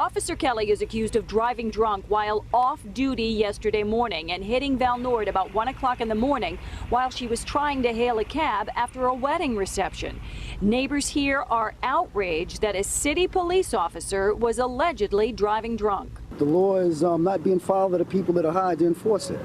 Officer Kelly is accused of driving drunk while off duty yesterday morning and hitting Val Nord about 1 o'clock in the morning while she was trying to hail a cab after a wedding reception. Neighbors here are outraged that a city police officer was allegedly driving drunk. The law is not being followed by the people that are hired to enforce it.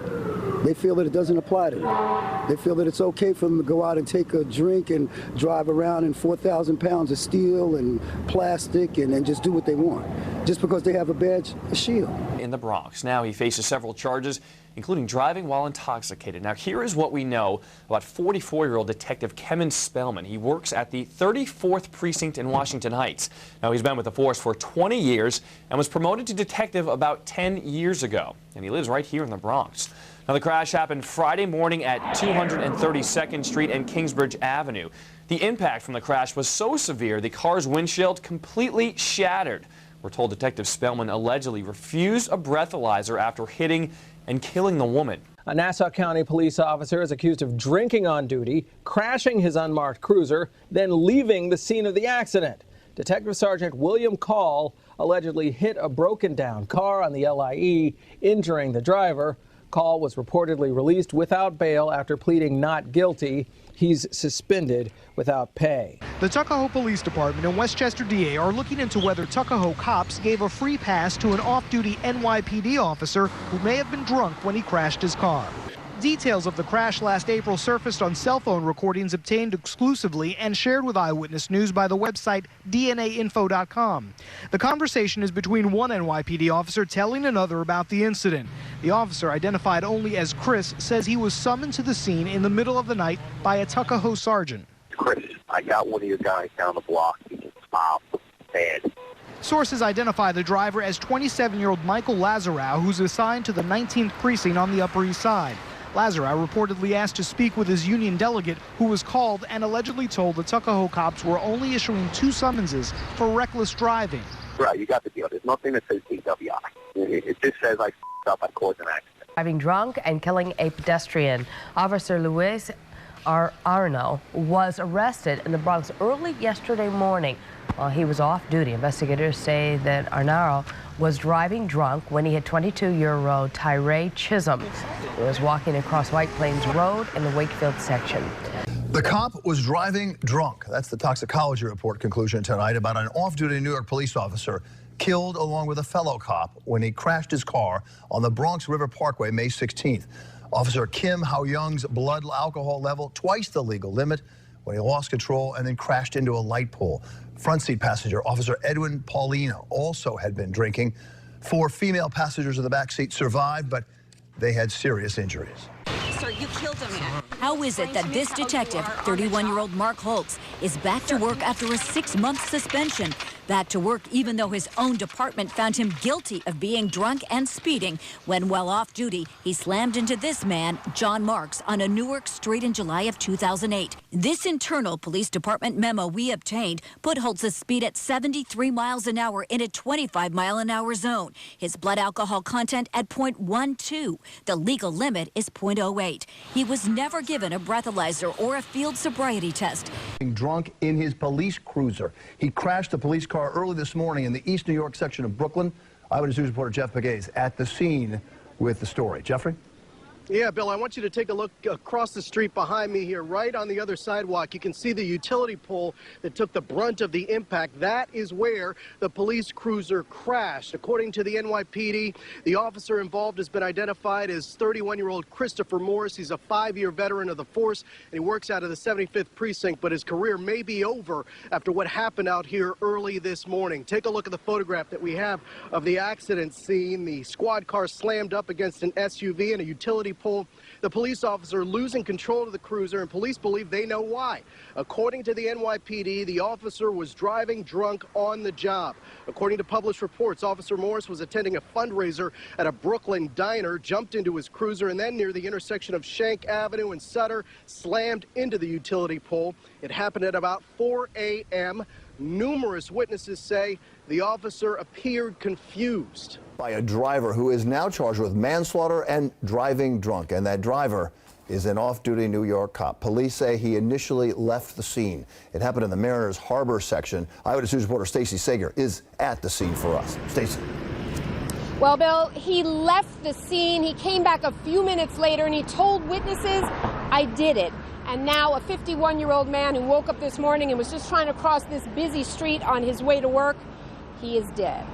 They feel that it doesn't apply to them. They feel that it's okay for them to go out and take a drink and drive around in 4,000 pounds of steel and plastic and just do what they want, just because they have a badge, a shield. In the Bronx. Now he faces several charges, including driving while intoxicated. Now here is what we know about 44-year-old Detective Kevin Spellman. He works at the 34th Precinct in Washington Heights. Now he's been with the force for 20 years and was promoted to detective about 10 years ago. And he lives right here in the Bronx. Now the crash happened Friday morning at 232nd Street and Kingsbridge Avenue. The impact from the crash was so severe the car's windshield completely shattered. We're told Detective Spellman allegedly refused a breathalyzer after hitting and killing the woman. A Nassau County police officer is accused of drinking on duty, crashing his unmarked cruiser, then leaving the scene of the accident. Detective Sergeant William Call allegedly hit a broken-down car on the LIE, injuring the driver. Call was reportedly released without bail after pleading not guilty. He's suspended without pay. The Tuckahoe Police Department and Westchester DA are looking into whether Tuckahoe cops gave a free pass to an off-duty NYPD officer who may have been drunk when he crashed his car. Details of the crash last April surfaced on cell phone recordings obtained exclusively and shared with Eyewitness News by the website DNAinfo.com. The conversation is between one NYPD officer telling another about the incident. The officer, identified only as Chris, says he was summoned to the scene in the middle of the night by a Tuckahoe sergeant. Chris, I got one of your guys down the block. Bad. Sources identify the driver as 27-year-old Michael Lazarow, who's assigned to the 19th precinct on the Upper East Side. Lazarow reportedly asked to speak with his union delegate, who was called and allegedly told the Tuckahoe cops were only issuing 2 summonses for reckless driving. Right, you got the deal. There's nothing that says DWI. It just says I f***ed up, I caused an accident. Driving drunk and killing a pedestrian. Officer Luis Arno was arrested in the Bronx early yesterday morning while he was off duty. Investigators say that Arnaro was driving drunk when he hit 22-year-old Tyree Chisholm, who was walking across White Plains Road in the Wakefield section. The cop was driving drunk. That's the toxicology report conclusion tonight about an off-duty New York police officer killed along with a fellow cop when he crashed his car on the Bronx River Parkway May 16th. Officer Kim Hao-young's blood alcohol level twice the legal limit when he lost control and then crashed into a light pole. Front seat passenger Officer Edwin Paulino also had been drinking. 4 female passengers in the back seat survived, but they had serious injuries. Sir, you killed a man. How is it that this detective, 31-year-old Mark Holtz, is back to work after a 6-month suspension? Back to work even though his own department found him guilty of being drunk and speeding when, while off duty, he slammed into this man, John Marks, on a Newark street in July of 2008. This internal police department memo we obtained put Holtz's speed at 73 miles an hour in a 25-mile-an-hour zone. His blood alcohol content at 0.12. The legal limit is 0.08. He was never given a breathalyzer or a field sobriety test. Drunk in his police cruiser. He crashed a police car early this morning in the East New York section of Brooklyn. Eyewitness News reporter Jeff Pegues at the scene with the story. Jeffrey? Yeah, Bill, I want you to take a look across the street behind me here, right on the other sidewalk. You can see the utility pole that took the brunt of the impact. That is where the police cruiser crashed. According to the NYPD, the officer involved has been identified as 31-year-old Christopher Morris. He's a 5-year veteran of the force, and he works out of the 75th precinct, but his career may be over after what happened out here early this morning. Take a look at the photograph that we have of the accident scene. The squad car slammed up against an SUV and a utility pole. The police officer losing control of the cruiser, and police believe they know why. According to the NYPD, the officer was driving drunk on the job. According to published reports, Officer Morris was attending a fundraiser at a Brooklyn diner, jumped into his cruiser, and then near the intersection of Shank Avenue and Sutter, slammed into the utility pole. It happened at about 4 a.m. Numerous witnesses say the officer appeared confused. By a driver who is now charged with manslaughter and driving drunk. And that driver is an off-duty New York cop. Police say he initially left the scene. It happened in the Mariners Harbor section. Eyewitness News reporter Stacey Sager is at the scene for us. Stacey. Well, Bill, he left the scene. He came back a few minutes later and he told witnesses, "I did it." And now a 51-year-old man who woke up this morning and was just trying to cross this busy street on his way to work, he is dead.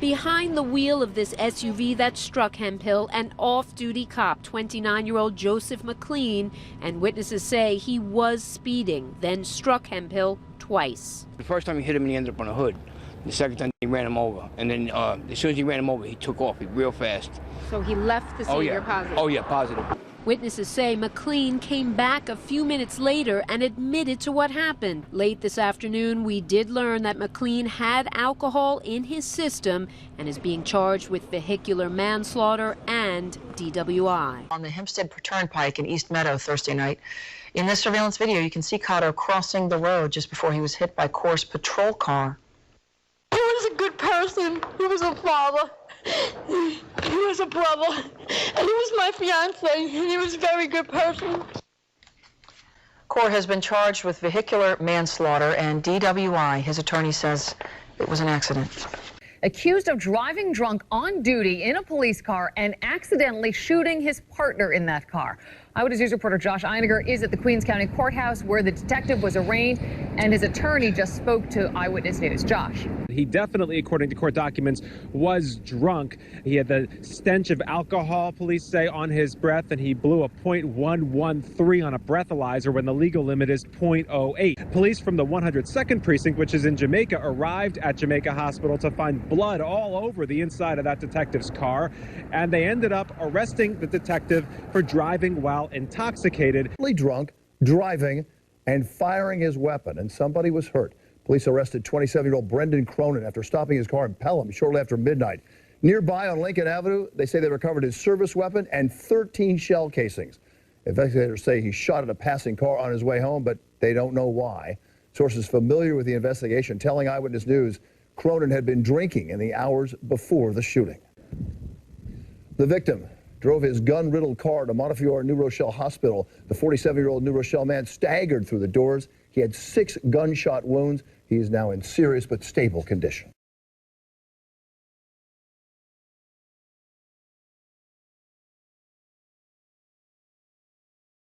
Behind the wheel of this SUV that struck Hemphill, an off-duty cop, 29-year-old Joseph McLean, and witnesses say he was speeding, then struck Hemphill twice. The first time he hit him, he ended up on the hood. The second time he ran him over, and then as soon as he ran him over, he took off real fast. So he left the scene, you're positive? Oh yeah, positive. Witnesses say McLean came back a few minutes later and admitted to what happened. Late this afternoon, we did learn that McLean had alcohol in his system and is being charged with vehicular manslaughter and DWI. On the Hempstead Turnpike in East Meadow Thursday night, in this surveillance video, you can see Cotto crossing the road just before he was hit by Corps' patrol car. He was a good person. He was a father. He was a brother. And he was my fiance. And he was a very good person. Corps has been charged with vehicular manslaughter and DWI. His attorney says it was an accident. Accused of driving drunk on duty in a police car and accidentally shooting his partner in that car. Eyewitness News reporter Josh Einiger is at the Queens County Courthouse where the detective was arraigned, and his attorney just spoke to Eyewitness News. Josh. He definitely, according to court documents, was drunk. He had the stench of alcohol, police say, on his breath, and he blew a .113 on a breathalyzer when the legal limit is .08. Police from the 102nd Precinct, which is in Jamaica, arrived at Jamaica Hospital to find blood all over the inside of that detective's car, and they ended up arresting the detective for driving while intoxicated. Drunk, driving, and firing his weapon, and somebody was hurt. Police arrested 27-year-old Brendan Cronin after stopping his car in Pelham shortly after midnight. Nearby on Lincoln Avenue, they say they recovered his service weapon and 13 shell casings. Investigators say he shot at a passing car on his way home, but they don't know why. Sources familiar with the investigation telling Eyewitness News Cronin had been drinking in the hours before the shooting. The victim drove his gun-riddled car to Montefiore New Rochelle Hospital. The 47-year-old New Rochelle man staggered through the doors. He had 6 gunshot wounds. He is now in serious but stable condition.